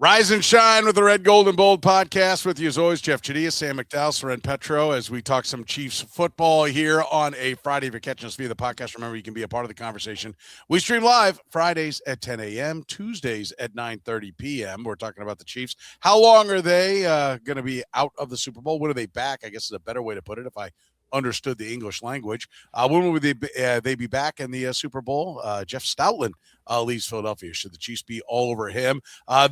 Rise and shine with the Red, Gold, and Bold podcast. With you as always, Jeff Chadiha, Sam McDowell, Soren, Petro, as we talk some Chiefs football here on a Friday. If you're catching us via the podcast, remember you can be a part of the conversation. We stream live Fridays at 10 a.m., Tuesdays at 9:30 p.m. We're talking about the Chiefs. How long are they going to be out of the Super Bowl? When are they back? I guess is a better way to put it if I understood the English language. When will they be back in the Super Bowl? Jeff Stoutland leaves Philadelphia. Should the Chiefs be all over him?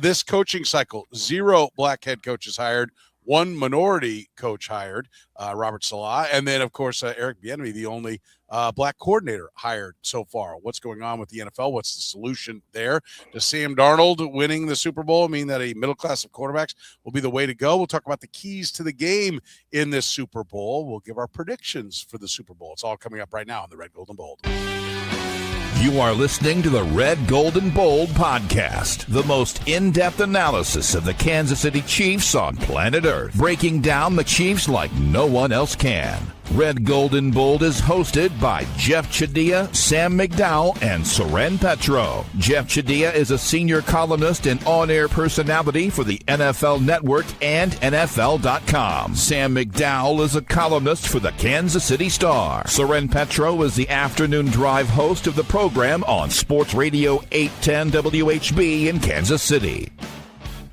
This coaching cycle, 0 black head coaches hired, 1 minority coach hired, Robert Salah, and then, of course, Eric Bieniemy, the only black coordinator hired so far. What's going on with the NFL? What's the solution there? Does Sam Darnold winning the Super Bowl mean that a middle class of quarterbacks will be the way to go? We'll talk about the keys to the game in this Super Bowl. We'll give our predictions for the Super Bowl. It's all coming up right now on the Red, Gold, and Bold. You are listening to the Red, Gold, and Bold podcast, the most in-depth analysis of the Kansas City Chiefs on planet Earth, breaking down the Chiefs like no one else can. Red, Gold, and Bold is hosted by Jeff Chadiha, Sam McDowell, and Soren Petro. Jeff Chadiha is a senior columnist and on-air personality for the NFL Network and NFL.com. Sam McDowell is a columnist for the Kansas City Star. Soren Petro is the afternoon drive host of the program on Sports Radio 810 WHB in Kansas City.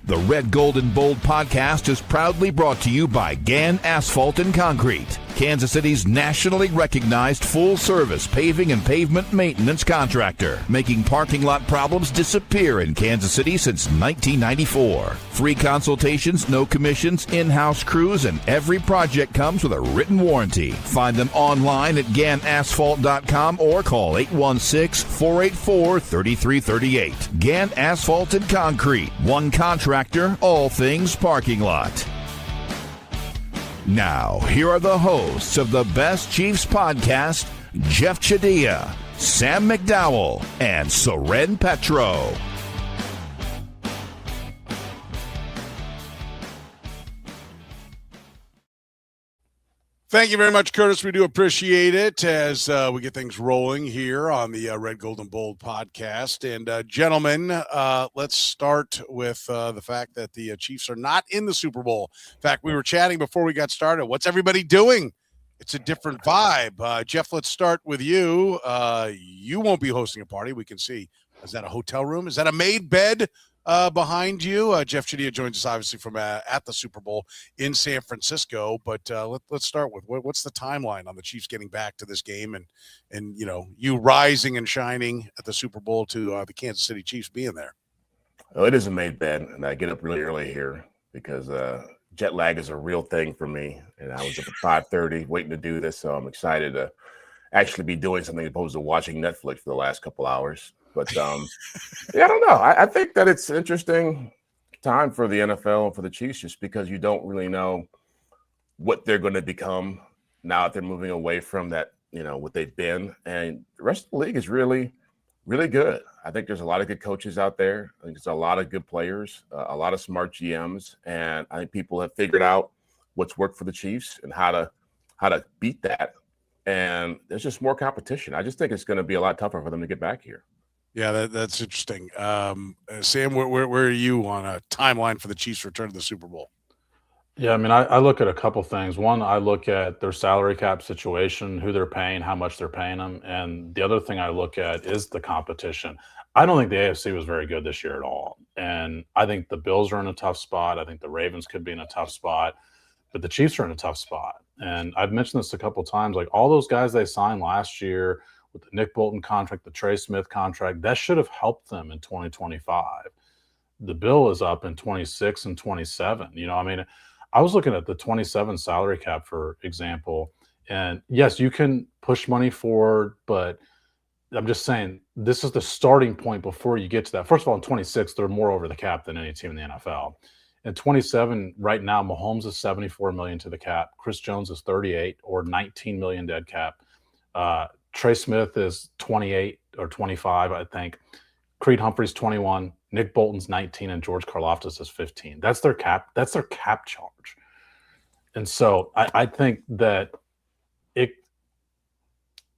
The Red, Gold, and Bold podcast is proudly brought to you by Gann Asphalt and Concrete, Kansas City's nationally recognized full-service paving and pavement maintenance contractor, making parking lot problems disappear in Kansas City since 1994. Free consultations, no commissions, in-house crews, and every project comes with a written warranty. Find them online at GannAsphalt.com or call 816-484-3338. Gann Asphalt and Concrete, one contractor, all things parking lot. Now, here are the hosts of the Best Chiefs podcast, Jeff Chadiha, Sam McDowell, and Soren Petro. Thank you very much, Curtis. We do appreciate it as we get things rolling here on the Red, Gold, and Bold podcast. And gentlemen, let's start with the fact that the Chiefs are not in the Super Bowl. In fact, we were chatting before we got started. What's everybody doing? It's a different vibe. Jeff, let's start with you. You won't be hosting a party. We can see. Is that a hotel room? Is that a made bed behind you? Jeff Chadiha joins us obviously from at the Super Bowl in San Francisco. But let's start with what's the timeline on the Chiefs getting back to this game and you know, you rising and shining at the Super Bowl to the Kansas City Chiefs being there. Oh, it is a made bed, and I get up really early here because jet lag is a real thing for me. And I was up at 5:30 waiting to do this, so I'm excited to actually be doing something opposed to watching Netflix for the last couple hours. But yeah, I don't know. I think that it's an interesting time for the NFL and for the Chiefs just because you don't really know what they're going to become now that they're moving away from that, you know, what they've been. And the rest of the league is really, really good. I think there's a lot of good coaches out there. I think there's a lot of good players, a lot of smart GMs. And I think people have figured out what's worked for the Chiefs and how to beat that. And there's just more competition. I just think it's going to be a lot tougher for them to get back here. Yeah, that's interesting. Sam, where are you on a timeline for the Chiefs' return to the Super Bowl? Yeah, I mean, I look at a couple things. One, I look at their salary cap situation, who they're paying, how much they're paying them. And the other thing I look at is the competition. I don't think the AFC was very good this year at all. And I think the Bills are in a tough spot. I think the Ravens could be in a tough spot. But the Chiefs are in a tough spot. And I've mentioned this a couple times. Like all those guys they signed last year, with the Nick Bolton contract, the Trey Smith contract, that should have helped them in 2025. The bill is up in 26 and 27. You know, I mean, I was looking at the 27 salary cap, for example, and yes, you can push money forward, but I'm just saying this is the starting point before you get to that. First of all, in 26, they're more over the cap than any team in the NFL. In 27, right now, Mahomes is $74 million to the cap. Chris Jones is 38 or 19 million dead cap. Trey Smith is 28 or 25, I think. Creed Humphrey's 21, Nick Bolton's 19, and George Karlaftis is 15. That's their cap. That's their cap charge. And so I think that it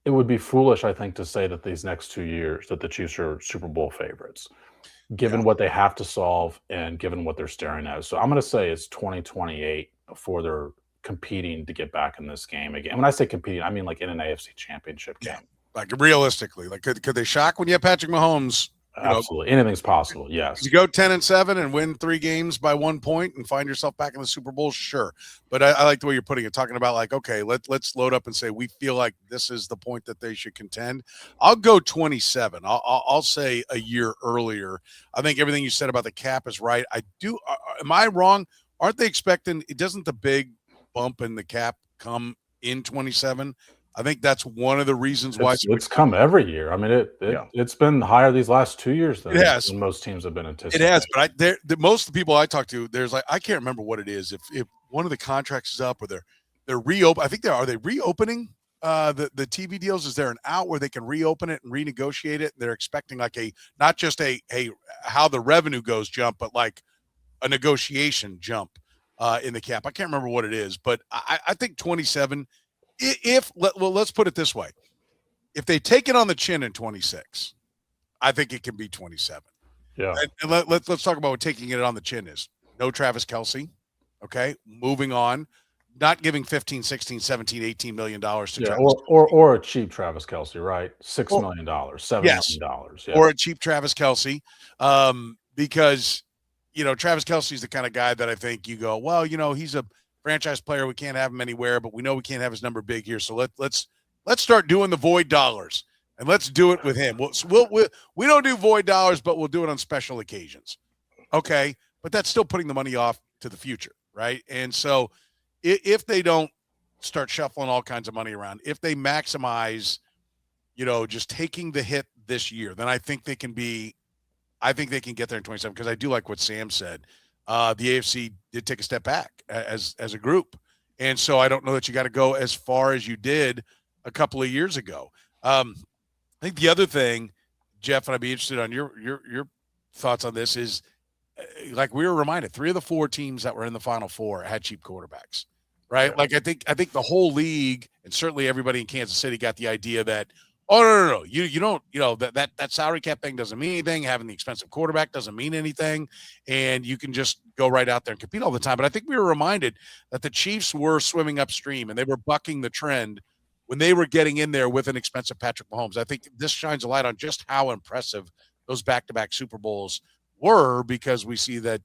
would be foolish, I think, to say that these next 2 years that the Chiefs are Super Bowl favorites. given what they have to solve and given what they're staring at. So I'm going to say it's 2028 before they're competing to get back in this game again. When I say competing, I mean like in an AFC Championship game. Like realistically, like could they shock when you have Patrick Mahomes? Absolutely. Anything's possible. Yes. You go 10-7 and win 3 games by 1 point and find yourself back in the Super Bowl. Sure. But I like the way you're putting it, talking about like, okay, let's load up and say, we feel like this is the point that they should contend. I'll go 27. I'll say a year earlier. I think everything you said about the cap is right. I do. Am I wrong? Aren't they expecting, doesn't the big bump in the cap come in 27? I think that's one of the reasons why it's come every year. I mean, it's been higher these last 2 years than most teams have been anticipating. It has, but most of the people I talk to, there's like, I can't remember what it is. If one of the contracts is up or they're reopen, I think are they reopening the TV deals? Is there an out where they can reopen it and renegotiate it? They're expecting like not just a how the revenue goes jump, but like a negotiation jump in the cap. I can't remember what it is, but I think 27. Let's put it this way. If they take it on the chin in 26, I think it can be 27. Yeah. And let's talk about what taking it on the chin is. No Travis Kelce. Okay. Moving on. Not giving 15, 16, 17, 18 million dollars to Travis. Or a cheap Travis Kelce, right? $6 million, $7 million. Yeah. Or a cheap Travis Kelce. Because Travis Kelce is the kind of guy that I think you go, well, he's a franchise player. We can't have him anywhere, but we know we can't have his number big here. So let's start doing the void dollars and let's do it with him. We don't do void dollars, but we'll do it on special occasions. Okay. But that's still putting the money off to the future. Right. And so if they don't start shuffling all kinds of money around, if they maximize, just taking the hit this year, then I think they can get there in 27. Cause I do like what Sam said. The AFC did take a step back as a group. And so I don't know that you got to go as far as you did a couple of years ago. I think the other thing, Jeff, and I'd be interested on your thoughts on this is, like we were reminded, 3 of the 4 teams that were in the Final Four had cheap quarterbacks, right? Yeah. Like I think the whole league and certainly everybody in Kansas City got the idea that, oh, no. You don't, that salary cap thing doesn't mean anything. Having the expensive quarterback doesn't mean anything. And you can just go right out there and compete all the time. But I think we were reminded that the Chiefs were swimming upstream and they were bucking the trend when they were getting in there with an expensive Patrick Mahomes. I think this shines a light on just how impressive those back-to-back Super Bowls were, because we see that,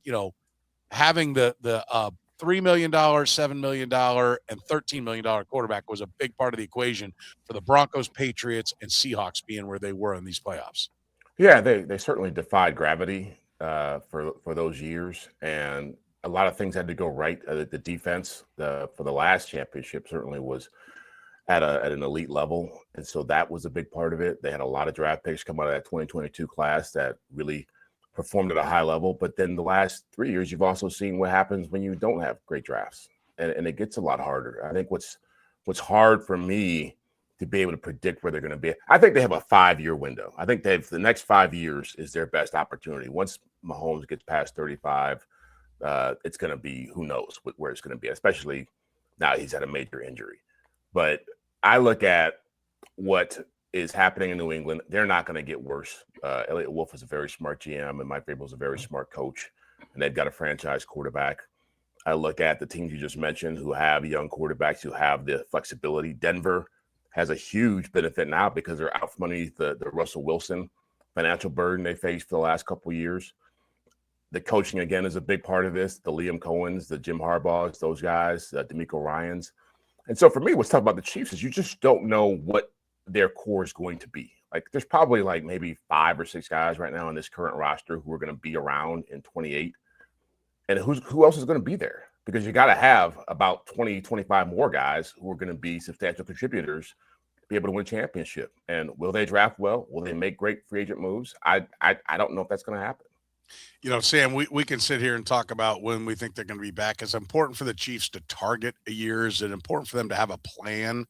having the $3 million, $7 million, and $13 million quarterback was a big part of the equation for the Broncos, Patriots, and Seahawks being where they were in these playoffs. Yeah, they certainly defied gravity for those years, and a lot of things had to go right. The defense for the last championship certainly was at an elite level, and so that was a big part of it. They had a lot of draft picks come out of that 2022 class that really performed at a high level. But then the last 3 years, you've also seen what happens when you don't have great drafts, and it gets a lot harder. I think what's hard for me to be able to predict where they're going to be. I think they have a 5-year window. I think the next 5 years is their best opportunity. Once Mahomes gets past 35, it's going to be, who knows where it's going to be, especially now he's had a major injury. But I look at what is happening in New England. They're not going to get worse. Elliott Wolf is a very smart GM, and Mike Vrabel is a very smart coach, and they've got a franchise quarterback. I look at the teams you just mentioned who have young quarterbacks, who have the flexibility. Denver has a huge benefit now because they're out from underneath the Russell Wilson financial burden they faced for the last couple of years. The coaching, again, is a big part of this. The Liam Cohens, the Jim Harbaughs, those guys, DeMeco Ryans. And so for me, what's tough about the Chiefs is you just don't know what their core is going to be. Like, there's probably like maybe 5 or 6 guys right now on this current roster who are going to be around in 28. And who else is going to be there? Because you got to have about 20, 25 more guys who are going to be substantial contributors to be able to win a championship. And will they draft well? Will they make great free agent moves? I don't know if that's going to happen. Sam, we can sit here and talk about when we think they're going to be back. It's important for the Chiefs to target a year. Is it important for them to have a plan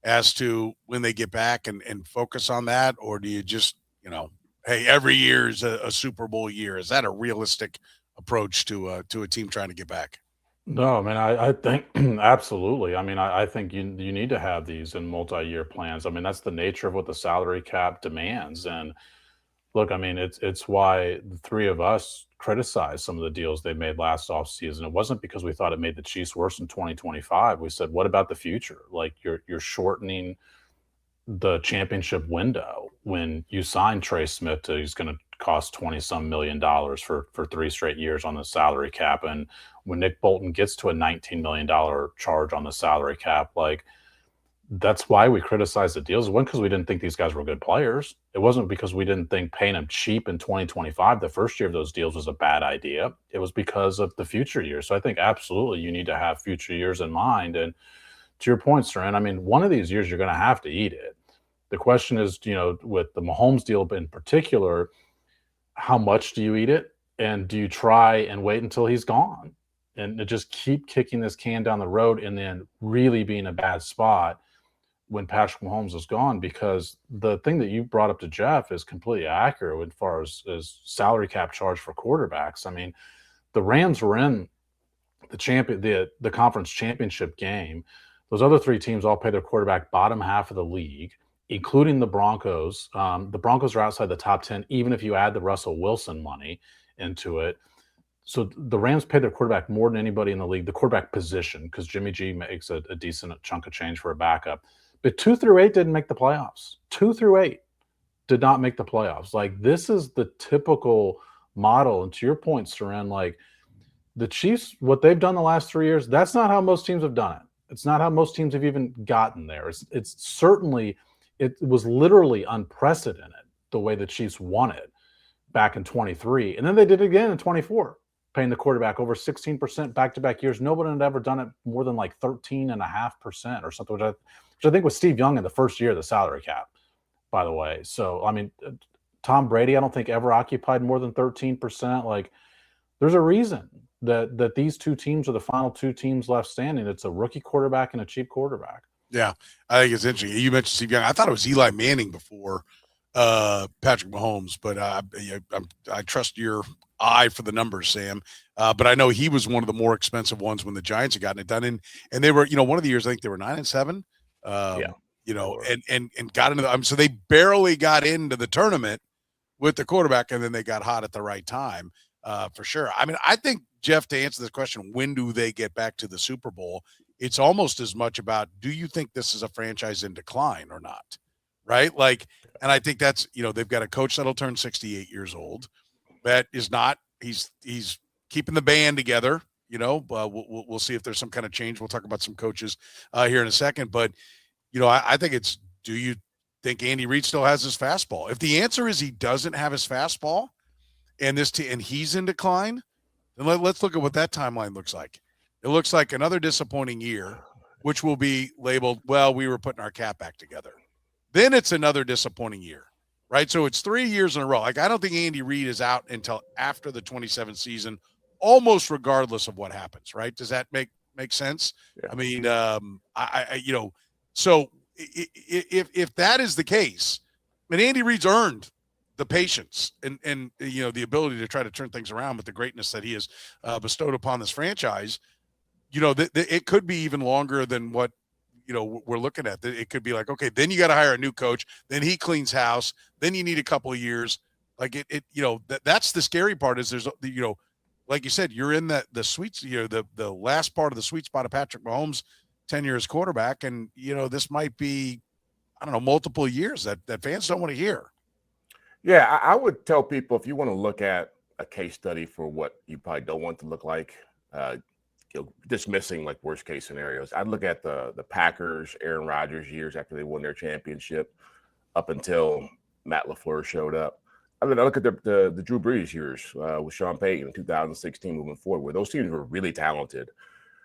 as to when they get back and focus on that? Or do you just, hey, every year is a Super Bowl year? Is that a realistic approach to a team trying to get back? No, I mean, I think absolutely. I mean, I think you need to have these in multi-year plans. I mean, that's the nature of what the salary cap demands. And Look, I mean, it's why the three of us criticized some of the deals they made last offseason. It wasn't because we thought it made the Chiefs worse in 2025. We said, what about the future? Like you're shortening the championship window when you sign Trey Smith to he's going to cost 20-some million dollars for 3 straight years on the salary cap. And when Nick Bolton gets to a $19 million charge on the salary cap, like that's why we criticized the deals. It wasn't because we didn't think these guys were good players. It wasn't because we didn't think paying them cheap in 2025, the first year of those deals, was a bad idea. It was because of the future years. So I think absolutely you need to have future years in mind. And to your point, Soren, I mean, one of these years you're going to have to eat it. The question is, with the Mahomes deal in particular, how much do you eat it? And do you try and wait until he's gone and just keep kicking this can down the road and then really be in a bad spot when Patrick Mahomes is gone? Because the thing that you brought up to Jeff is completely accurate as far as salary cap charge for quarterbacks. I mean, the Rams were in the conference championship game. Those other three teams all pay their quarterback bottom half of the league, including the Broncos. The Broncos are outside the top 10, even if you add the Russell Wilson money into it. So the Rams pay their quarterback more than anybody in the league, the quarterback position, because Jimmy G makes a decent chunk of change for a backup. But 2 through 8 didn't make the playoffs. 2 through 8 did not make the playoffs. Like, this is the typical model. And to your point, Soren, like the Chiefs, what they've done the last 3 years, that's not how most teams have done it. It's not how most teams have even gotten there. It's certainly, it was literally unprecedented the way the Chiefs won it back in 23. And then they did it again in 24, paying the quarterback over 16% back-to-back years. Nobody had ever done it more than like 13.5% or something, which I think was Steve Young in the first year of the salary cap, by the way. So, I mean, Tom Brady, I don't think ever occupied more than 13%. Like, there's a reason that these two teams are the final two teams left standing. It's a rookie quarterback and a cheap quarterback. Yeah, I think it's interesting. You mentioned Steve Young. I thought it was Eli Manning before Patrick Mahomes, but I trust your eye for the numbers, Sam. But I know he was one of the more expensive ones when the Giants had gotten it done. And they were, one of the years, I think they were 9-7. And got into so they barely got into the tournament with the quarterback, and then they got hot at the right time, for sure. I mean, I think, Jeff, to answer this question, when do they get back to the Super Bowl? It's almost as much about, do you think this is a franchise in decline or not? Right? Like, and I think that's, they've got a coach that'll turn 68 years old. That is not, he's keeping the band together, we'll see if there's some kind of change. We'll talk about some coaches here in a second, but I think it's, do you think Andy Reid still has his fastball? If the answer is he doesn't have his fastball and and he's in decline, then let's look at what that timeline looks like. It looks like another disappointing year, which will be labeled, well, we were putting our cap back together. Then it's another disappointing year, right? So it's 3 years in a row. Like, I don't think Andy Reid is out until after the 27th season, almost regardless of what happens, right? Does that make sense? Yeah. I mean, so if that is the case, then Andy Reid's earned the patience and the ability to try to turn things around with the greatness that he has bestowed upon this franchise. It could be even longer than what we're looking at. It could be like, okay, then you got to hire a new coach, then he cleans house, then you need a couple of years. Like that's the scary part, is there's like you said, you're in the sweet, the last part of the sweet spot of Patrick Mahomes' tenure as quarterback, and this might be, I don't know, multiple years that fans don't want to hear. Yeah, I would tell people, if you want to look at a case study for what you probably don't want to look like, dismissing like worst case scenarios, I'd look at the Packers, Aaron Rodgers years after they won their championship, up until Matt LaFleur showed up. I mean, I look at the Drew Brees years with Sean Payton in 2016 moving forward, where those teams were really talented,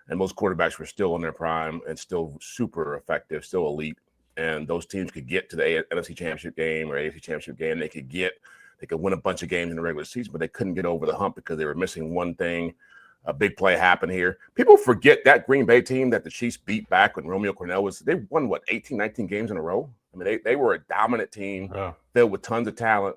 and most quarterbacks were still in their prime and still super effective, still elite. And those teams could get to the NFC Championship game or AFC Championship game. They could win a bunch of games in the regular season, but they couldn't get over the hump because they were missing one thing. A big play happened here. People forget that Green Bay team that the Chiefs beat back when Romeo Crennel they won, 18, 19 games in a row? I mean, they were a dominant team filled with tons of talent.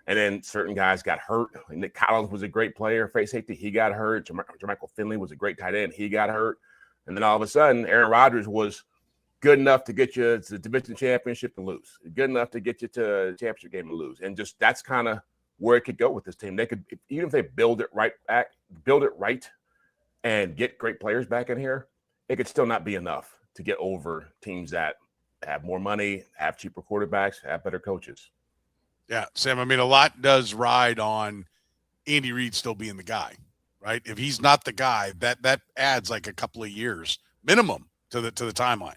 And then certain guys got hurt. Nick Collins was a great player, face safety. He got hurt. Jermichael Finley was a great tight end. He got hurt. And then all of a sudden, Aaron Rodgers was good enough to get you to the division championship and lose. Good enough to get you to the championship game and lose. And just that's kind of where it could go with this team. They could, even if they build it right, and get great players back in here, it could still not be enough to get over teams that have more money, have cheaper quarterbacks, have better coaches. Yeah, Sam, I mean, a lot does ride on Andy Reid still being the guy, right? If he's not the guy, that adds like a couple of years minimum to the timeline.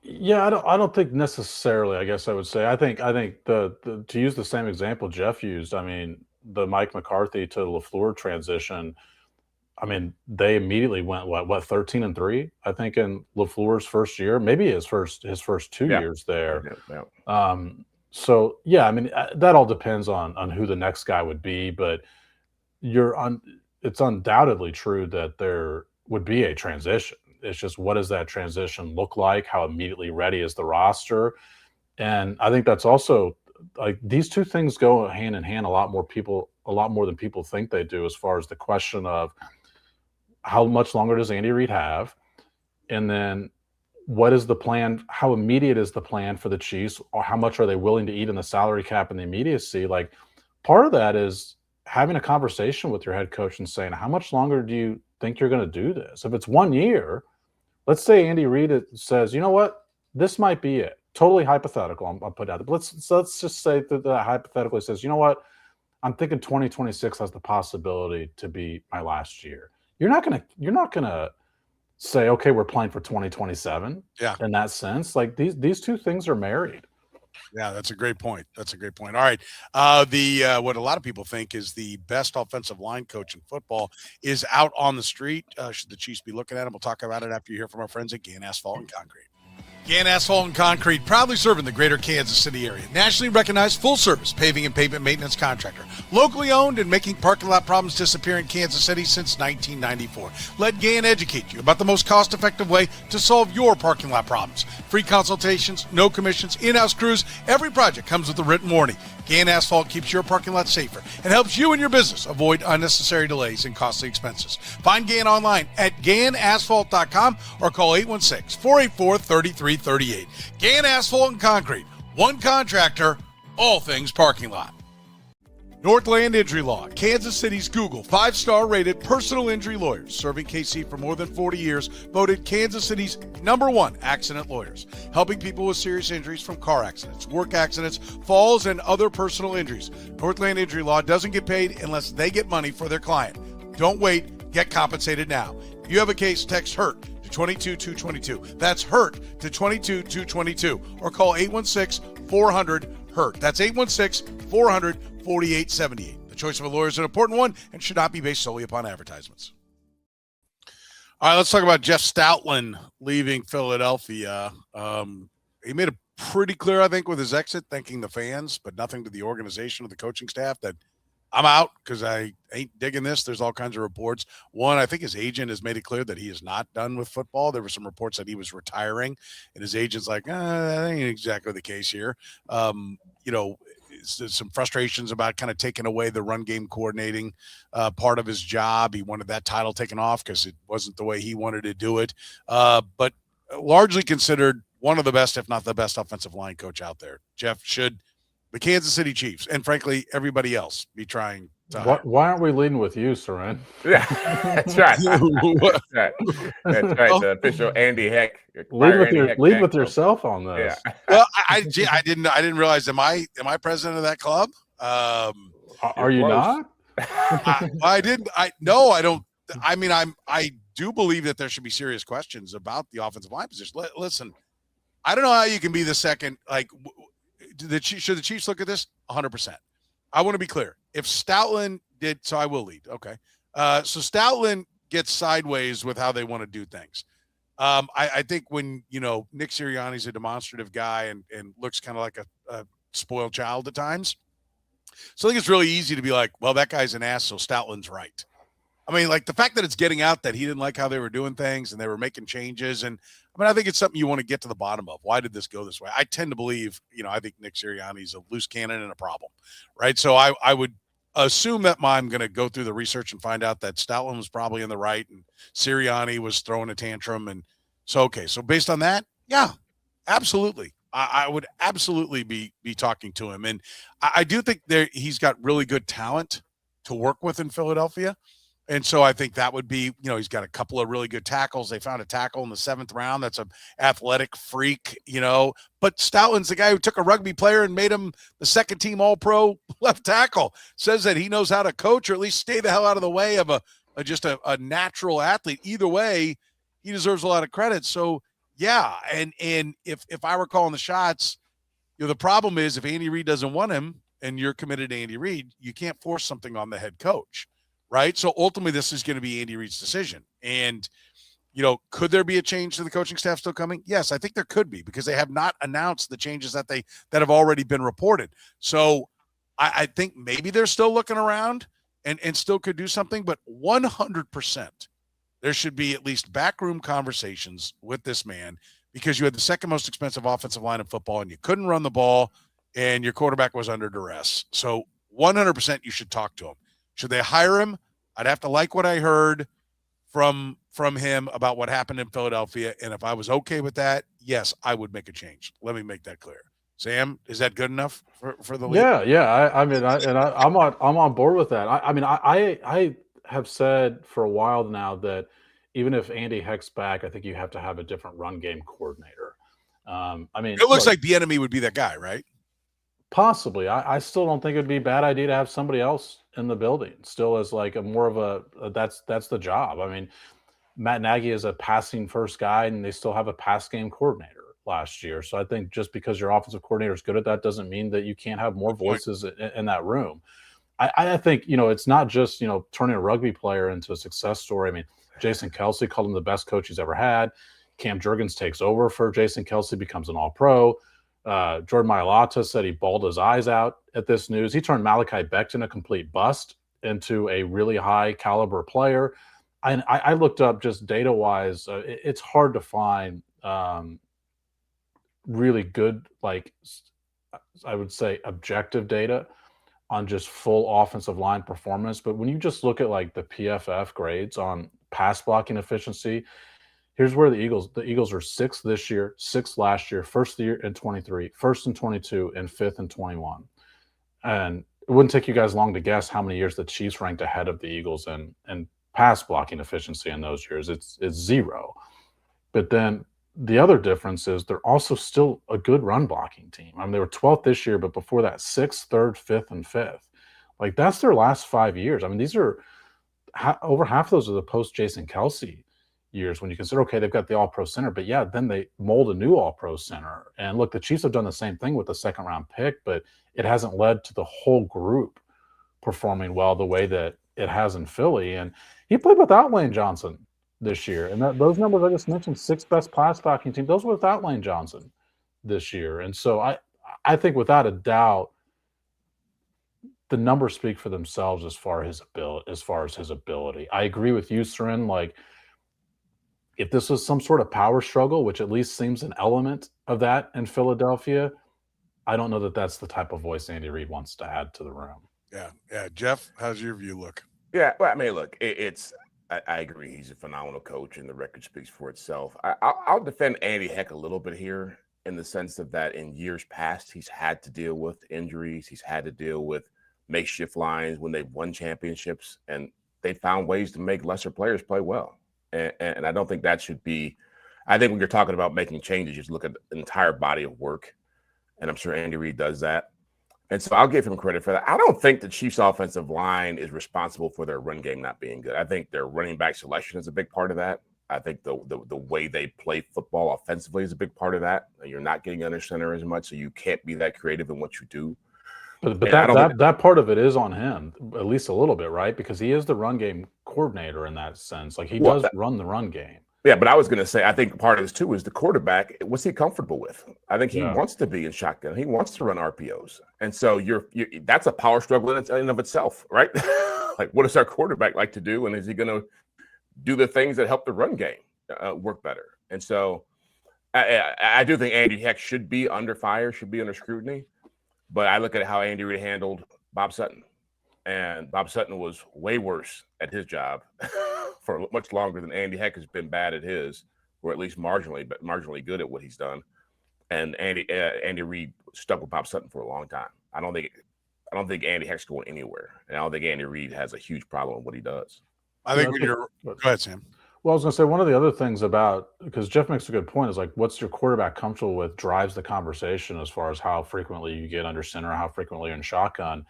Yeah, I don't think necessarily. I guess I would say I think the to use the same example Jeff used. I mean, the Mike McCarthy to LaFleur transition. I mean, they immediately went what 13-3. I think in LaFleur's first year, maybe his first 2 years there. Yeah. So yeah, I mean that all depends on who the next guy would be, but it's undoubtedly true that there would be a transition. It's just what does that transition look like? How immediately ready is the roster? And I think that's also like these two things go hand in hand a lot more than people think they do, as far as the question of how much longer does Andy Reid have? And then what is the plan? How immediate is the plan for the Chiefs? Or how much are they willing to eat in the salary cap and the immediacy? Like part of that is having a conversation with your head coach and saying, how much longer do you think you're going to do this? If it's 1 year, let's say Andy Reid says, you know what, this might be it. Totally hypothetical. I'll put out. But let's just say that hypothetically says, you know what, I'm thinking 2026 has the possibility to be my last year. You're not gonna say, okay, we're playing for 2027. Yeah. In that sense, like these two things are married. Yeah, that's a great point. All right. What a lot of people think is the best offensive line coach in football is out on the street. Should the Chiefs be looking at him? We'll talk about it after you hear from our friends at Gann Asphalt and Concrete. Gann Asphalt and Concrete, proudly serving the greater Kansas City area. Nationally recognized full-service paving and pavement maintenance contractor. Locally owned and making parking lot problems disappear in Kansas City since 1994. Let Gann educate you about the most cost-effective way to solve your parking lot problems. Free consultations, no commissions, in-house crews. Every project comes with a written warning. Gann Asphalt keeps your parking lot safer and helps you and your business avoid unnecessary delays and costly expenses. Find Gann online at GannAsphalt.com or call 816-484-3338. Gann Asphalt and Concrete. One contractor, all things parking lot. Northland Injury Law, Kansas City's Google 5-star rated personal injury lawyers, serving KC for more than 40 years, voted Kansas City's #1 accident lawyers, helping people with serious injuries from car accidents, work accidents, falls, and other personal injuries. Northland Injury Law doesn't get paid unless they get money for their client. Don't wait, get compensated now. If you have a case, text HURT to 22222. That's HURT to 22222 or call 816-400-HURT. That's 816-400-4878. The choice of a lawyer is an important one and should not be based solely upon advertisements. All right, let's talk about Jeff Stoutland leaving Philadelphia. He made it pretty clear, I think, with his exit, thanking the fans, but nothing to the organization or the coaching staff, that I'm out because I ain't digging this. There's all kinds of reports. One, I think his agent has made it clear that he is not done with football. There were some reports that he was retiring, and his agent's like, that ain't exactly the case here. Some frustrations about kind of taking away the run game coordinating part of his job. He wanted that title taken off because it wasn't the way he wanted to do it. But largely considered one of the best, if not the best, offensive line coach out there. Jeff, should the Kansas City Chiefs and frankly everybody else be trying to hire? Why aren't we leading with you, Soren? Yeah, that's right. That's right. The official Andy Heck. Lead with yourself on this. Yeah. Well, I didn't realize. Am I president of that club? Are you not? I didn't. I don't. I mean, I do believe that there should be serious questions about the offensive line position. Listen, I don't know how you can be the second. Like, should the Chiefs look at this? 100%. I want to be clear. If Stoutland did, so I will lead. Okay. So Stoutland gets sideways with how they want to do things. I think when, Nick Sirianni's a demonstrative guy and looks kind of like a spoiled child at times. So I think it's really easy to be like, well, that guy's an ass, so Stoutland's right. I mean, like the fact that it's getting out that he didn't like how they were doing things and they were making changes. And I think it's something you want to get to the bottom of. Why did this go this way? I tend to believe, I think Nick Sirianni's a loose cannon and a problem, right? So I would assume that I'm going to go through the research and find out that Stoutland was probably in the right and Sirianni was throwing a tantrum and So based on that, yeah, absolutely. I would absolutely be talking to him. And I do think he's got really good talent to work with in Philadelphia. And so I think that would be, he's got a couple of really good tackles. They found a tackle in the 7th round. That's an athletic freak, But Stoutland's the guy who took a rugby player and made him the second team All-Pro left tackle. Says that he knows how to coach or at least stay the hell out of the way of just a natural athlete. Either way, he deserves a lot of credit. So, yeah, and if I were calling the shots, the problem is if Andy Reid doesn't want him and you're committed to Andy Reid, you can't force something on the head coach. Right. So ultimately, this is going to be Andy Reid's decision. And, could there be a change to the coaching staff still coming? Yes, I think there could be because they have not announced the changes that have already been reported. So I think maybe they're still looking around and still could do something. But 100%, there should be at least backroom conversations with this man because you had the second most expensive offensive line in football and you couldn't run the ball and your quarterback was under duress. So 100% you should talk to him. Should they hire him? I'd have to like what I heard from him about what happened in Philadelphia. And if I was okay with that, yes, I would make a change. Let me make that clear. Sam, is that good enough for the league? Yeah. I'm on board with that. I have said for a while now that even if Andy Heck's back, I think you have to have a different run game coordinator. It looks like Bieniemy would be that guy, right? Possibly. I still don't think it'd be a bad idea to have somebody else in the building still as like that's the job. I mean, Matt Nagy is a passing first guy and they still have a pass game coordinator last year. So I think just because your offensive coordinator is good at that doesn't mean that you can't have more voices in that room. I think, it's not just, turning a rugby player into a success story. I mean, Jason Kelce called him the best coach he's ever had. Cam Jurgens takes over for Jason Kelce, becomes an All-Pro. Jordan Mailata said he bawled his eyes out at this news. He turned Malachi Becton, a complete bust, into a really high caliber player. And I looked up just data wise, it's hard to find really good, like I would say objective data on just full offensive line performance. But when you just look at like the PFF grades on pass blocking efficiency, here's where the Eagles are 6th this year, 6th last year, 1st year in 23, 1st in 22, and 5th in 21. And it wouldn't take you guys long to guess how many years the Chiefs ranked ahead of the Eagles in pass blocking efficiency in those years. It's 0. But then the other difference is they're also still a good run blocking team. I mean, they were 12th this year, but before that, 6th, 3rd, 5th, and 5th. Like that's their last 5 years. I mean, these are over half of those are the post Jason Kelce years when you consider, okay, they've got the All-Pro center, but yeah, then they mold a new All-Pro center. And look, the Chiefs have done the same thing with the 2nd round pick, but it hasn't led to the whole group performing well the way that it has in Philly. And he played without Lane Johnson this year. And those numbers I just mentioned, 6th best pass blocking team, those were without Lane Johnson this year. And so I think without a doubt, the numbers speak for themselves as far as his ability. I agree with you, Soren. Like, if this was some sort of power struggle, which at least seems an element of that in Philadelphia, I don't know that that's the type of voice Andy Reid wants to add to the room. Yeah. Jeff, how's your view look? Yeah, well, I mean, look, I agree. He's a phenomenal coach, and the record speaks for itself. I'll defend Andy Heck a little bit here in the sense of that in years past, he's had to deal with injuries. He's had to deal with makeshift lines when they've won championships, and they found ways to make lesser players play well. And I don't think that should be – I think when you're talking about making changes, you just look at the entire body of work, and I'm sure Andy Reid does that. And so I'll give him credit for that. I don't think the Chiefs' offensive line is responsible for their run game not being good. I think their running back selection is a big part of that. I think the way they play football offensively is a big part of that. You're not getting under center as much, so you can't be that creative in what you do. But that part of it is on him, at least a little bit, right? Because he is the run game coordinator in that sense. Like he does run the run game. Yeah, but I was going to say, I think part of this too is the quarterback. What's he comfortable with? I think he wants to be in shotgun. He wants to run RPOs, and so that's a power struggle in and of itself, right? Like, what does our quarterback like to do, and is he going to do the things that help the run game work better? And so, I do think Andy Heck should be under fire, should be under scrutiny. But I look at how Andy Reid handled Bob Sutton, and Bob Sutton was way worse at his job for much longer than Andy Heck has been bad at his, or at least marginally good at what he's done. And Andy Reid stuck with Bob Sutton for a long time. I don't think Andy Heck's going anywhere, and I don't think Andy Reid has a huge problem with what he does. I think go ahead, Sam. Well, I was going to say one of the other things because Jeff makes a good point, is like, what's your quarterback comfortable with drives the conversation as far as how frequently you get under center, how frequently you're in shotgun,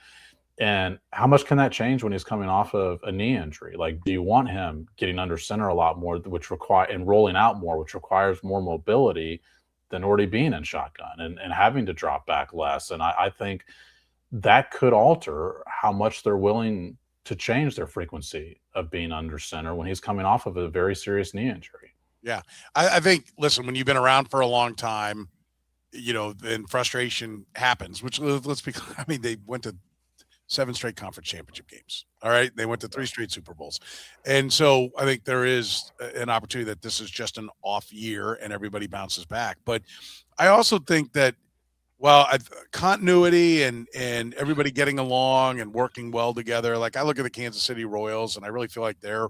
and how much can that change when he's coming off of a knee injury? Like, do you want him getting under center a lot more, and rolling out more, which requires more mobility than already being in shotgun and having to drop back less? And I think that could alter how much they're willing to change their frequency of being under center when he's coming off of a very serious knee injury. Yeah. I think, listen, when you've been around for a long time, and frustration happens, which let's be, they went to 7 straight conference championship games. All right. They went to 3 straight Super Bowls. And so I think there is an opportunity that this is just an off year and everybody bounces back. But I also think that, continuity and everybody getting along and working well together. Like, I look at the Kansas City Royals, and I really feel like their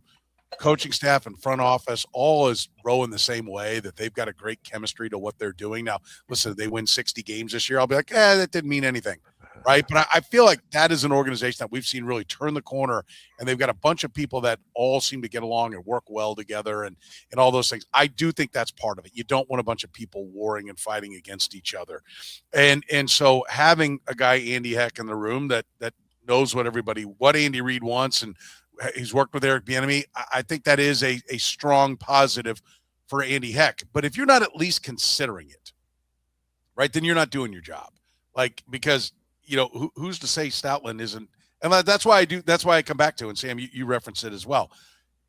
coaching staff and front office all is rowing the same way, that they've got a great chemistry to what they're doing. Now, listen, they win 60 games this year, I'll be like, that didn't mean anything. Right. But I feel like that is an organization that we've seen really turn the corner, and they've got a bunch of people that all seem to get along and work well together and all those things. I do think that's part of it. You don't want a bunch of people warring and fighting against each other. And so having a guy, Andy Heck, in the room that knows what Andy Reid wants, and he's worked with Eric Bieniemy, I think that is a strong positive for Andy Heck. But if you're not at least considering it, right, then you're not doing your job. Like, because who's to say Stoutland isn't, and that's why I come back to, and Sam, you referenced it as well.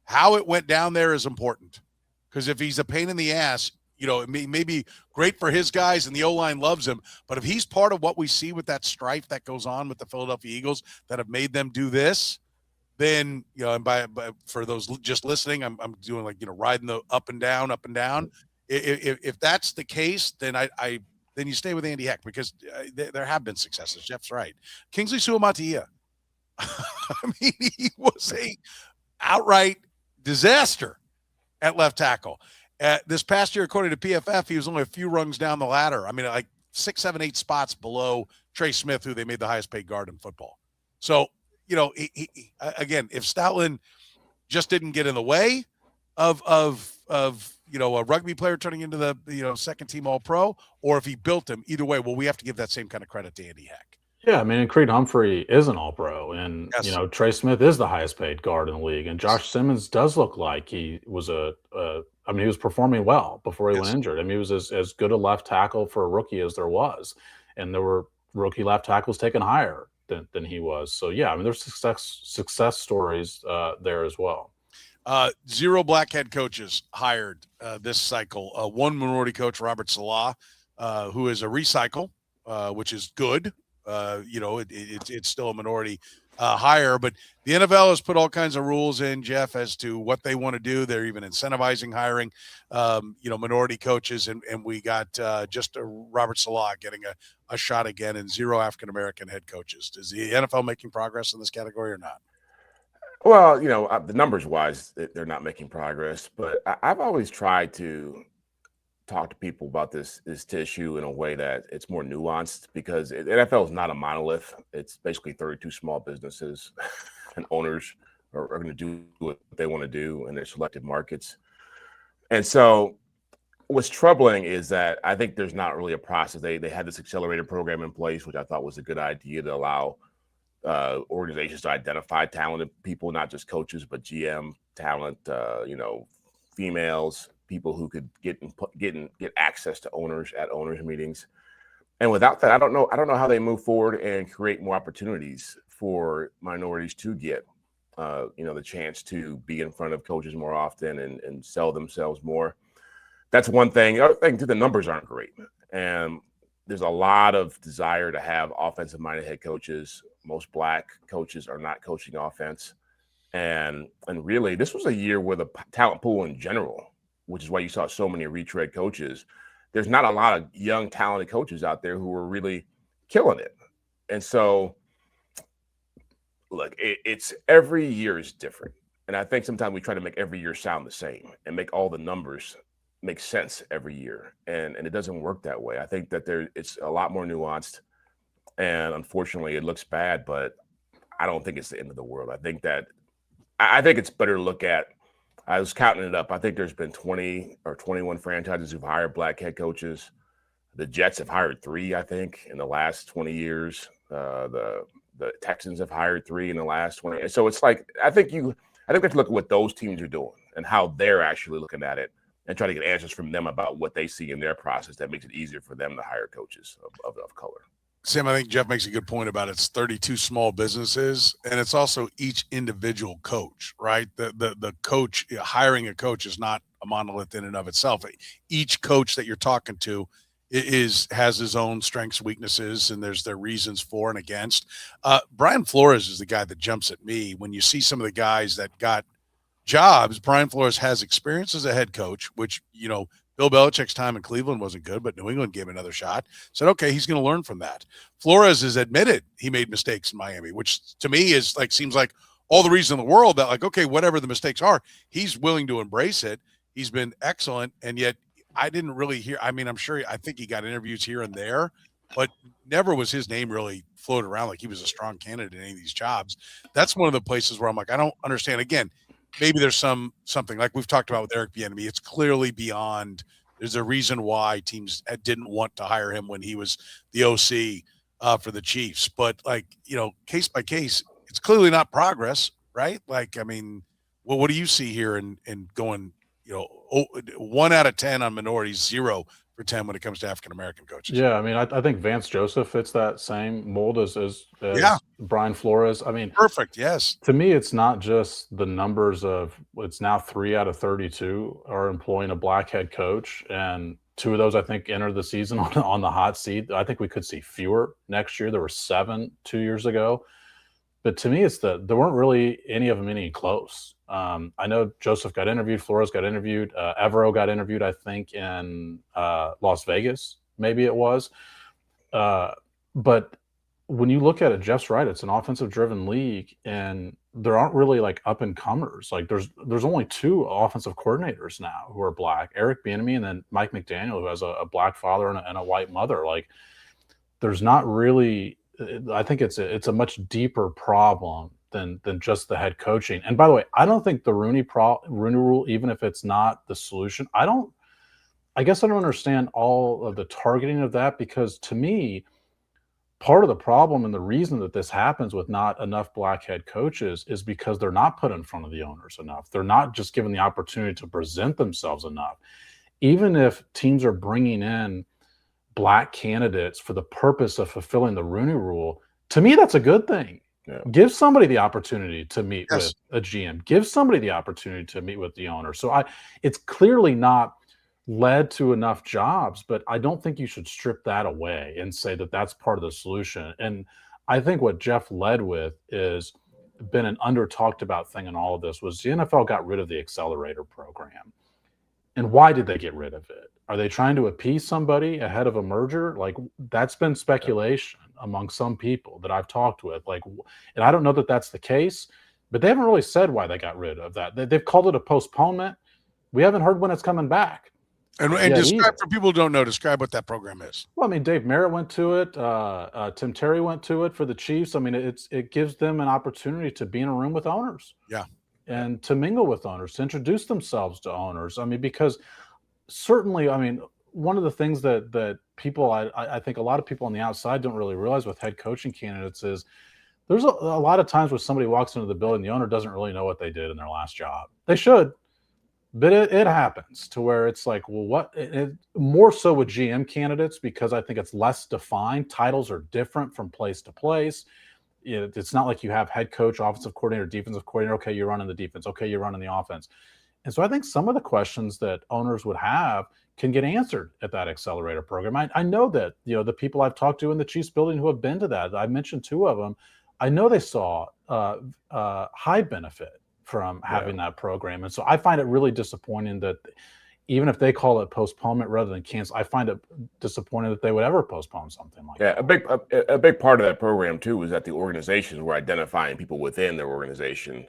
How it went down there is important, because if he's a pain in the ass, it may be great for his guys and the O-line loves him, but if he's part of what we see with that strife that goes on with the Philadelphia Eagles that have made them do this, then, and by for those just listening, I'm doing like, riding the up and down. If that's the case, then then you stay with Andy Heck, because there have been successes. Jeff's right. Kingsley Suamataia. He was a outright disaster at left tackle. This past year, according to PFF, he was only a few rungs down the ladder. Like 6, 7, 8 spots below Trey Smith, who they made the highest paid guard in football. So, he again, if Stoutland just didn't get in the way of a rugby player turning into the second team All-Pro, or if he built him, either way, we have to give that same kind of credit to Andy Heck. Yeah, and Creed Humphrey is an All-Pro, and yes. Trey Smith is the highest paid guard in the league, and Josh Simmons does look like he was he was performing well before he went injured. He was as good a left tackle for a rookie as there was, and there were rookie left tackles taken higher than he was. So yeah, there's success stories there as well. 0 black head coaches hired this cycle. 1 minority coach, Robert Salah, who is a recycle, which is good. It's still a minority hire, but the NFL has put all kinds of rules in, Jeff, as to what they want to do. They're even incentivizing hiring, minority coaches, and we got just Robert Salah getting a shot again, and 0 African-American head coaches. Is the NFL making progress in this category or not? Well, the numbers wise, they're not making progress, but I've always tried to talk to people about this issue in a way that it's more nuanced, because the NFL is not a monolith. It's basically 32 small businesses, and owners are going to do what they want to do in their selected markets. And so what's troubling is that I think there's not really a process. They had this accelerated program in place, which I thought was a good idea, to allow organizations to identify talented people, not just coaches, but GM talent, females, people who could get access to owners at owners meetings. And without that, I don't know how they move forward and create more opportunities for minorities to get, the chance to be in front of coaches more often and sell themselves more. That's one thing. The other thing, too, the numbers aren't great. And there's a lot of desire to have offensive-minded head coaches. Most black coaches are not coaching offense. And really, this was a year where the talent pool in general, which is why you saw so many retread coaches, there's not a lot of young, talented coaches out there who are really killing it. And so, look, it's every year is different. And I think sometimes we try to make every year sound the same and make all the numbers make sense every year, and it doesn't work that way. I think that it's a lot more nuanced, and unfortunately, it looks bad, but I don't think it's the end of the world. I think it's better to look at. I was counting it up. I think there's been 20 or 21 franchises who've hired black head coaches. The Jets have hired 3, I think, in the last 20 years. The Texans have hired 3 in the last 20. And so it's like I think we have to look at what those teams are doing and how they're actually looking at it, and try to get answers from them about what they see in their process that makes it easier for them to hire coaches of color. Sam, I think Jeff makes a good point about it's 32 small businesses, and it's also each individual coach, right? The coach, hiring a coach is not a monolith in and of itself. Each coach that you're talking to has his own strengths, weaknesses, and there's their reasons for and against. Brian Flores is the guy that jumps at me when you see some of the guys that got jobs. Brian Flores has experience as a head coach, which, Bill Belichick's time in Cleveland wasn't good, but New England gave him another shot. Said, okay, he's going to learn from that. Flores has admitted he made mistakes in Miami, which to me seems like all the reason in the world that, like, okay, whatever the mistakes are, he's willing to embrace it. He's been excellent, and yet I didn't really hear. I mean, I think he got interviews here and there, but never was his name really floated around like he was a strong candidate in any of these jobs. That's one of the places where I'm like, I don't understand. Again, maybe there's something like we've talked about with Eric Bieniemy. It's clearly beyond. There's a reason why teams didn't want to hire him when he was the OC for the Chiefs. But case by case, it's clearly not progress, right? Like, I mean, well, what do you see here in going? 1 out of 10 on minorities, 0 for 10 when it comes to African American coaches. Yeah, I mean, I think Vance Joseph fits that same mold as Brian Flores. I mean, perfect. Yes. To me, it's not just the numbers of it's now 3 out of 32 are employing a black head coach, and 2 of those I think entered the season on the hot seat. I think we could see fewer next year. There were 7 2 years ago, but to me, it's there weren't really any of them any close. I know Joseph got interviewed, Flores got interviewed, Evero got interviewed, I think, in Las Vegas, maybe it was. But when you look at it, Jeff's right. It's an offensive-driven league, and there aren't really like up-and-comers. Like there's only 2 offensive coordinators now who are black: Eric Bieniemy and then Mike McDaniel, who has a black father and a white mother. Like there's not really. I think it's a much deeper problem than just the head coaching. And by the way, I don't think the Rooney Rule, even if it's not the solution, I guess I don't understand all of the targeting of that, because to me, part of the problem and the reason that this happens with not enough black head coaches is because they're not put in front of the owners enough. They're not just given the opportunity to present themselves enough. Even if teams are bringing in black candidates for the purpose of fulfilling the Rooney Rule, to me, that's a good thing. Yeah. Give somebody the opportunity to meet with a GM. Give somebody the opportunity to meet with the owner. So it's clearly not led to enough jobs, but I don't think you should strip that away and say that that's part of the solution. And I think what Jeff led with is been an under talked about thing in all of this was the NFL got rid of the accelerator program. And why did they get rid of it? Are they trying to appease somebody ahead of a merger? Like, that's been speculation among some people that I've talked with. Like, and I don't know that that's the case, but they haven't really said why they got rid of that. They've called it a postponement. We haven't heard when it's coming back. And describe, for people who don't know, describe what that program is. Well, I mean, Dave Merritt went to it. Tim Terry went to it for the Chiefs. I mean, it gives them an opportunity to be in a room with owners. Yeah. And to mingle with owners, to introduce themselves to owners. I mean, because certainly, I mean, one of the things that people, I think a lot of people on the outside don't really realize with head coaching candidates is there's a lot of times when somebody walks into the building, the owner doesn't really know what they did in their last job. They should, but it happens to where it's like, well, more so with GM candidates, because I think it's less defined. Titles are different from place to place. It's not like you have head coach, offensive coordinator, defensive coordinator. Okay, you're running the defense. Okay, you're running the offense. And so I think some of the questions that owners would have can get answered at that accelerator program. I know that, the people I've talked to in the Chiefs building who have been to that, I mentioned 2 of them. I know they saw high benefit from having that program. And so I find it really disappointing that even if they call it postponement rather than cancel, I find it disappointing that they would ever postpone something like that. A big part of that program too is that the organizations were identifying people within their organization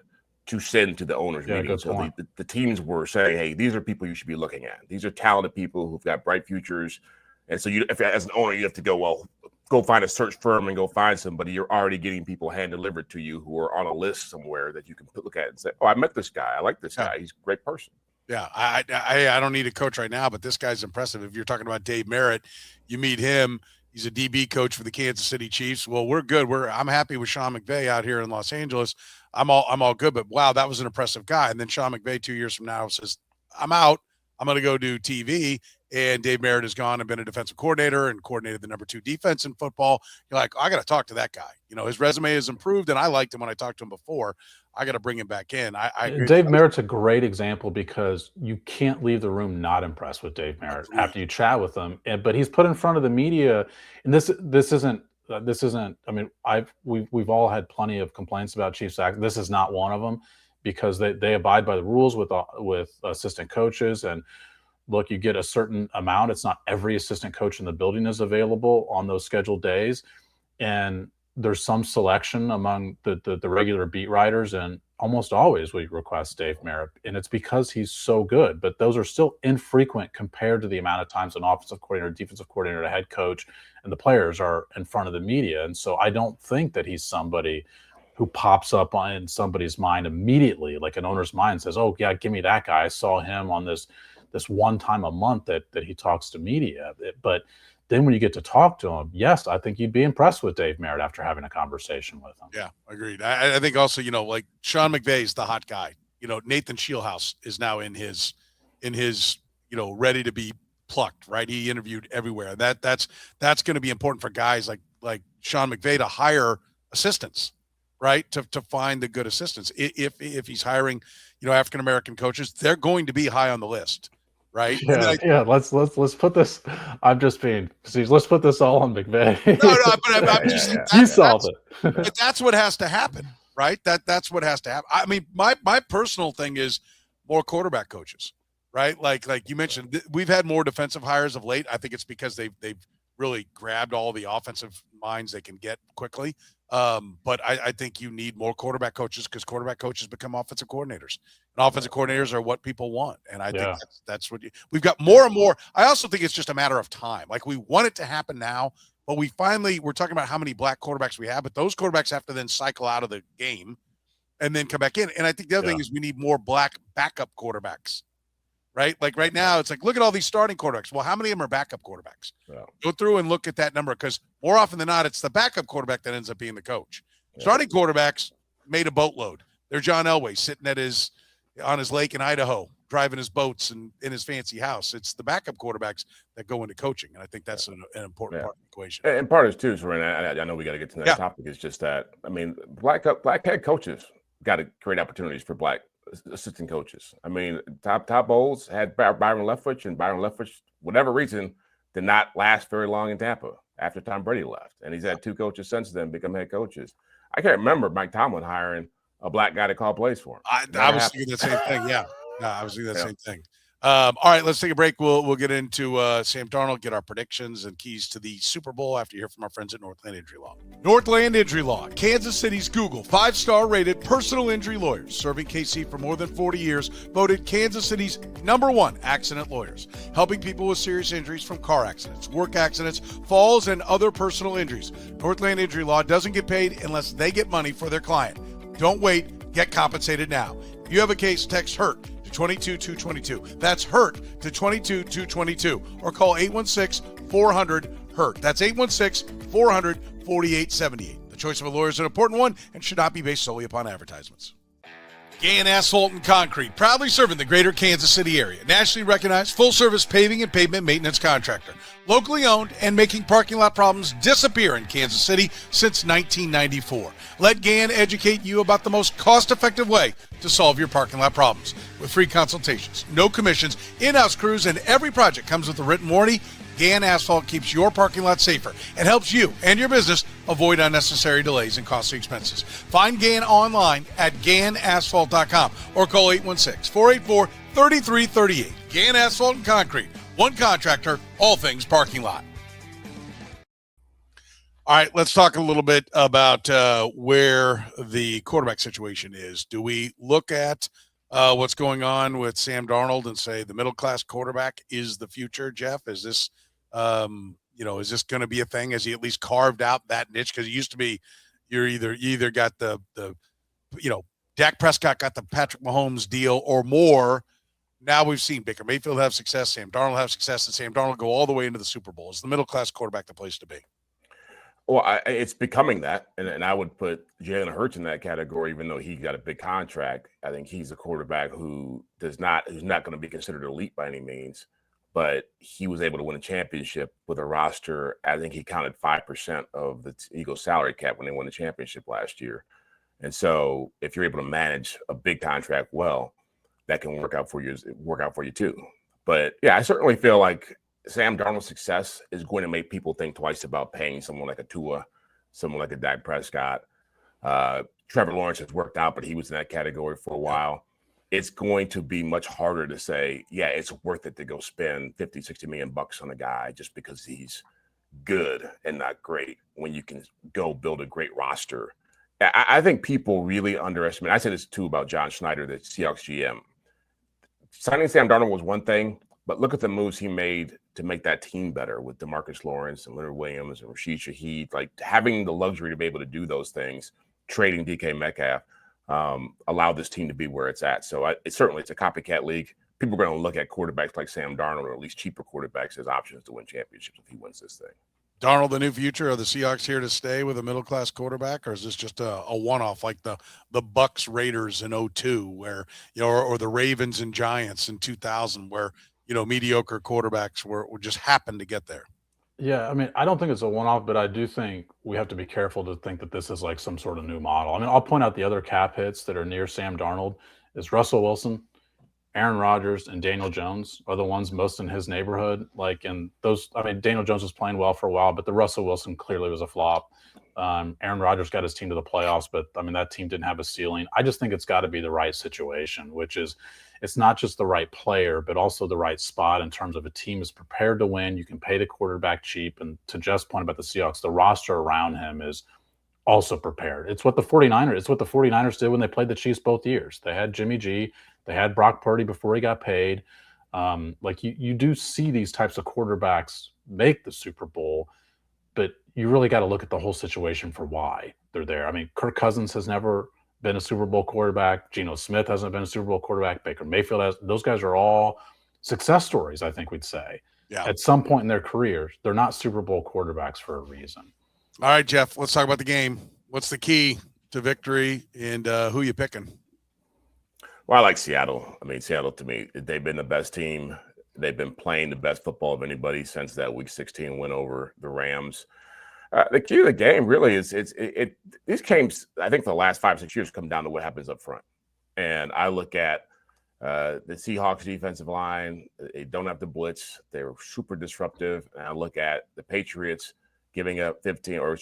to send to the owners meeting. Good So point. the teams were saying, hey, these are people you should be looking at. These are talented people who've got bright futures. And so if as an owner, you have to go find a search firm and go find somebody. You're already getting people hand delivered to you who are on a list somewhere that you can look at and say, oh, I met this guy. I like this guy. He's a great person. Yeah, I don't need a coach right now, but this guy's impressive. If you're talking about Dave Merritt, you meet him. He's a DB coach for the Kansas City Chiefs. Well, we're good. I'm happy with Sean McVay out here in Los Angeles. I'm all good. But wow, that was an impressive guy. And then Sean McVay 2 years from now says, I'm out. I'm going to go do TV. And Dave Merritt has gone and been a defensive coordinator and coordinated the number 2 defense in football. You're like, I got to talk to that guy. His resume has improved, and I liked him when I talked to him before. I got to bring him back in. Dave Merritt's a great example because you can't leave the room not impressed with Dave Merritt after you chat with him. But he's put in front of the media, and this isn't. I mean, we've all had plenty of complaints about Chiefs act. This is not one of them because they abide by the rules with assistant coaches. And look, you get a certain amount. It's not every assistant coach in the building is available on those scheduled days, and there's some selection among the regular beat writers, and almost always we request Dave Merritt, and it's because he's so good. But those are still infrequent compared to the amount of times an offensive coordinator, defensive coordinator, a head coach, and the players are in front of the media. And so I don't think that he's somebody who pops up in somebody's mind immediately, like an owner's mind says, oh, yeah, give me that guy. I saw him on this one time a month that he talks to media. But then when you get to talk to him, yes, I think you'd be impressed with Dave Merritt after having a conversation with him. Yeah, agreed. I think also, like Sean McVay's the hot guy. Nathan Shieldhouse is now in his, ready to be plucked, right? He interviewed everywhere. That's going to be important for guys like Sean McVay to hire assistants, right? To find the good assistants. If he's hiring, African-American coaches, they're going to be high on the list. Right. Yeah. Let's put this. I'm just being. Let's put this all on McVay. No, but I'm just. You solve it. But that's what has to happen, right? That's what has to happen. I mean, my personal thing is more quarterback coaches, right? Like you mentioned, we've had more defensive hires of late. I think it's because they've really grabbed all the offensive minds they can get quickly. But I think you need more quarterback coaches because quarterback coaches become offensive coordinators. And offensive coordinators are what people want. And I think that's what we've got more and more. I also think it's just a matter of time. Like we want it to happen now, but we're talking about how many black quarterbacks we have, but those quarterbacks have to then cycle out of the game and then come back in. And I think the other thing is we need more black backup quarterbacks. Right? Like right now, it's like, look at all these starting quarterbacks. Well, how many of them are backup quarterbacks? Yeah. Go through and look at that number because more often than not, it's the backup quarterback that ends up being the coach. Yeah. Starting quarterbacks made a boatload. They're John Elway sitting on his lake in Idaho, driving his boats and in his fancy house. It's the backup quarterbacks that go into coaching. And I think that's an important part of the equation. And part of it too, Soren, I know we got to get to the next topic. It's just that, I mean, black head coaches got to create opportunities for black assistant coaches. I mean, Todd Bowles had Byron Leftwich, and Byron Leftwich, whatever reason, did not last very long in Tampa after Tom Brady left. And he's had 2 coaches since then become head coaches. I can't remember Mike Tomlin hiring a black guy to call plays for him. I was thinking the same thing. Yeah. I was thinking the same thing. All right, let's take a break. We'll get into Sam Darnold, get our predictions and keys to the Super Bowl after you hear from our friends at Northland Injury Law. Northland Injury Law, Kansas City's Google 5-star rated personal injury lawyers, serving KC for more than 40 years, voted Kansas City's #1 accident lawyers, helping people with serious injuries from car accidents, work accidents, falls, and other personal injuries. Northland Injury Law doesn't get paid unless they get money for their client. Don't wait, get compensated now. If you have a case, text HURT to 22222. That's HURT to 22222 or call 816-400-HURT. That's 816-400-4878. The choice of a lawyer is an important one and should not be based solely upon advertisements. Gann Asphalt and Concrete, proudly serving the greater Kansas City area. Nationally recognized full-service paving and pavement maintenance contractor. Locally owned and making parking lot problems disappear in Kansas City since 1994. Let Gann educate you about the most cost-effective way to solve your parking lot problems. With free consultations, no commissions, in-house crews, and every project comes with a written warranty, Gann Asphalt keeps your parking lot safer and helps you and your business avoid unnecessary delays and costly expenses. Find Gann online at GannAsphalt.com or call 816-484-3338. Gann Asphalt and Concrete. One contractor, all things parking lot. All right, let's talk a little bit about where the quarterback situation is. Do we look at what's going on with Sam Darnold and say the middle-class quarterback is the future, Jeff? Is this, is this going to be a thing? Has he at least carved out that niche? Because it used to be you either got the Dak Prescott got the Patrick Mahomes deal or more. Now we've seen Baker Mayfield have success, Sam Darnold have success, and Sam Darnold go all the way into the Super Bowl. Is the middle-class quarterback the place to be? Well, it's becoming that, and I would put Jalen Hurts in that category, even though he got a big contract. I think he's a quarterback who's not going to be considered elite by any means, but he was able to win a championship with a roster. I think he counted 5% of the Eagles' salary cap when they won the championship last year. And so, if you're able to manage a big contract well, that can work out for you too. But yeah, I certainly feel like Sam Darnold's success is going to make people think twice about paying someone like a Tua, someone like a Dak Prescott. Trevor Lawrence has worked out, but he was in that category for a while. It's going to be much harder to say, yeah, it's worth it to go spend 50, 60 million bucks on a guy just because he's good and not great when you can go build a great roster. I think people really underestimate. I said this too about John Schneider, the Seahawks GM. Signing Sam Darnold was one thing, but look at the moves he made to make that team better with DeMarcus Lawrence and Leonard Williams and Rashid Shaheed. Like having the luxury to be able to do those things, trading DK Metcalf, allowed this team to be where it's at. So it's a copycat league. People are going to look at quarterbacks like Sam Darnold, or at least cheaper quarterbacks, as options to win championships if he wins this thing. Darnold, the new future? Are the Seahawks here to stay with a middle-class quarterback, or is this just a one-off like the Bucks Raiders in 2002, where or the Ravens and Giants in 2000, where mediocre quarterbacks were just happened to get there? Yeah, I mean, I don't think it's a one-off, but I do think we have to be careful to think that this is like some sort of new model. I mean, I'll point out the other cap hits that are near Sam Darnold is Russell Wilson, Aaron Rodgers, and Daniel Jones are the ones most in his neighborhood. Like, and those, I mean, Daniel Jones was playing well for a while, but the Russell Wilson clearly was a flop. Aaron Rodgers got his team to the playoffs, but I mean, that team didn't have a ceiling. I just think it's got to be the right situation, which is it's not just the right player, but also the right spot in terms of a team is prepared to win. You can pay the quarterback cheap. And to Jeff's point about the Seahawks, the roster around him is also prepared. It's what the 49ers did when they played the Chiefs both years. They had Jimmy G. They had Brock Purdy before he got paid. Like you do see these types of quarterbacks make the Super Bowl, but you really got to look at the whole situation for why they're there. I mean, Kirk Cousins has never been a Super Bowl quarterback. Geno Smith hasn't been a Super Bowl quarterback. Baker Mayfield has. Those guys are all success stories, I think we'd say. Yeah. At some point in their careers, they're not Super Bowl quarterbacks for a reason. All right, Jeff, let's talk about the game. What's the key to victory, and who you picking? Well, I like Seattle. I mean, Seattle, to me, they've been the best team. They've been playing the best football of anybody since that Week 16 win over the Rams. The key to the game really is these games, I think, for the last 5 or 6 years come down to what happens up front. And I look at the Seahawks defensive line. They don't have to blitz. They're super disruptive. And I look at the Patriots giving up 15, or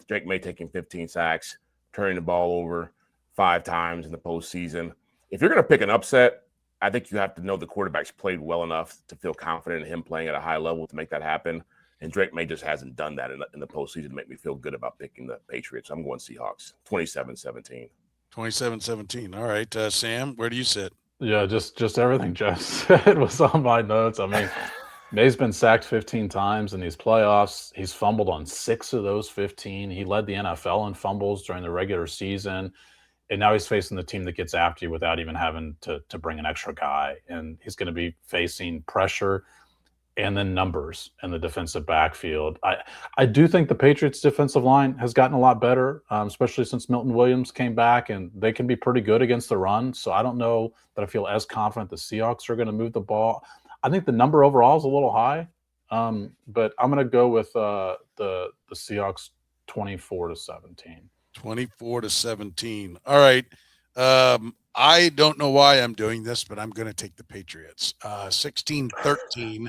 Drake May taking 15 sacks, turning the ball over 5 times in the postseason. If you're going to pick an upset, I think you have to know the quarterback's played well enough to feel confident in him playing at a high level to make that happen. And Drake May just hasn't done that in the postseason to make me feel good about picking the Patriots. I'm going Seahawks, 27-17. 27-17. All right, Sam, where do you sit? Yeah, just everything Jeff said was on my notes. I mean, May's been sacked 15 times in these playoffs. He's fumbled on 6 of those 15. He led the NFL in fumbles during the regular season. And now he's facing the team that gets after you without even having to bring an extra guy. And he's going to be facing pressure and then numbers in the defensive backfield. I do think the Patriots defensive line has gotten a lot better, especially since Milton Williams came back, and they can be pretty good against the run. So I don't know that I feel as confident the Seahawks are going to move the ball. I think the number overall is a little high, but I'm going to go with the Seahawks 24-17. 24-17. All right. I don't know why I'm doing this, but I'm going to take the Patriots. 16-13.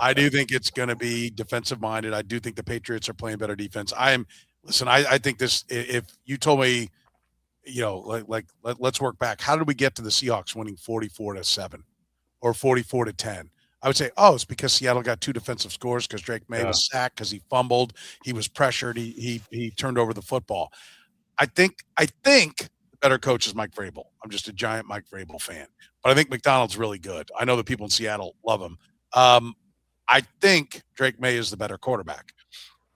I do think it's going to be defensive minded. I do think the Patriots are playing better defense. I think this, if you told me, let's work back. How did we get to the Seahawks winning 44-7 or 44-10? I would say, oh, it's because Seattle got 2 defensive scores because Drake May was sacked, because he fumbled, he was pressured, he turned over the football. I think the better coach is Mike Vrabel. I'm just a giant Mike Vrabel fan, but I think McDonald's really good. I know the people in Seattle love him. I think Drake May is the better quarterback.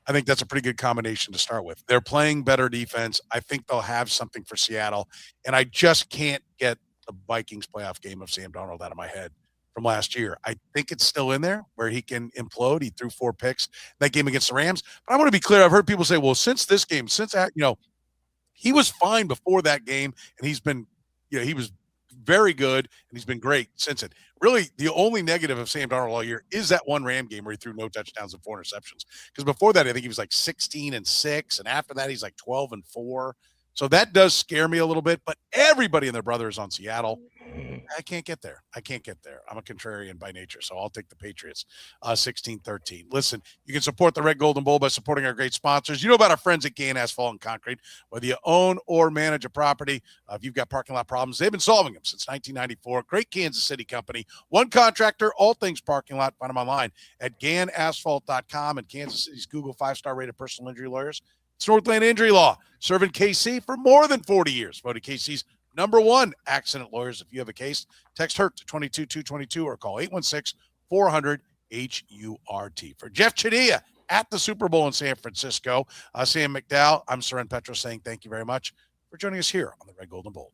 I think that's a pretty good combination to start with. They're playing better defense. I think they'll have something for Seattle, and I just can't get the Vikings playoff game of Sam Darnold out of my head from last year. I think it's still in there where he can implode. He threw 4 picks that game against the Rams. But I want to be clear. I've heard people say, well, since this game, he was fine before that game, and he's been, he was very good, and he's been great since it. Really, the only negative of Sam Darnold all year is that one Ram game where he threw no touchdowns and 4 interceptions. Because before that, I think he was like 16-6, and after that, he's like 12-4. So that does scare me a little bit. But everybody and their brother is on Seattle. I can't get there. I'm a contrarian by nature, so I'll take the Patriots 16-13. Listen, you can support the Red, Gold, and Bold by supporting our great sponsors. You know about our friends at Gain Asphalt and Concrete. Whether you own or manage a property, if you've got parking lot problems, they've been solving them since 1994. Great Kansas City company. One contractor, all things parking lot. Find them online at GANAsphalt.com and Kansas City's Google 5-star rated personal injury lawyers. It's Northland Injury Law, serving KC for more than 40 years. Voted KC's #1 accident lawyers. If you have a case, text HURT to 22222 or call 816-400-HURT. For Jeff Chadiha at the Super Bowl in San Francisco, Sam McDowell, I'm Soren Petro saying thank you very much for joining us here on the Red, Gold, and Bold.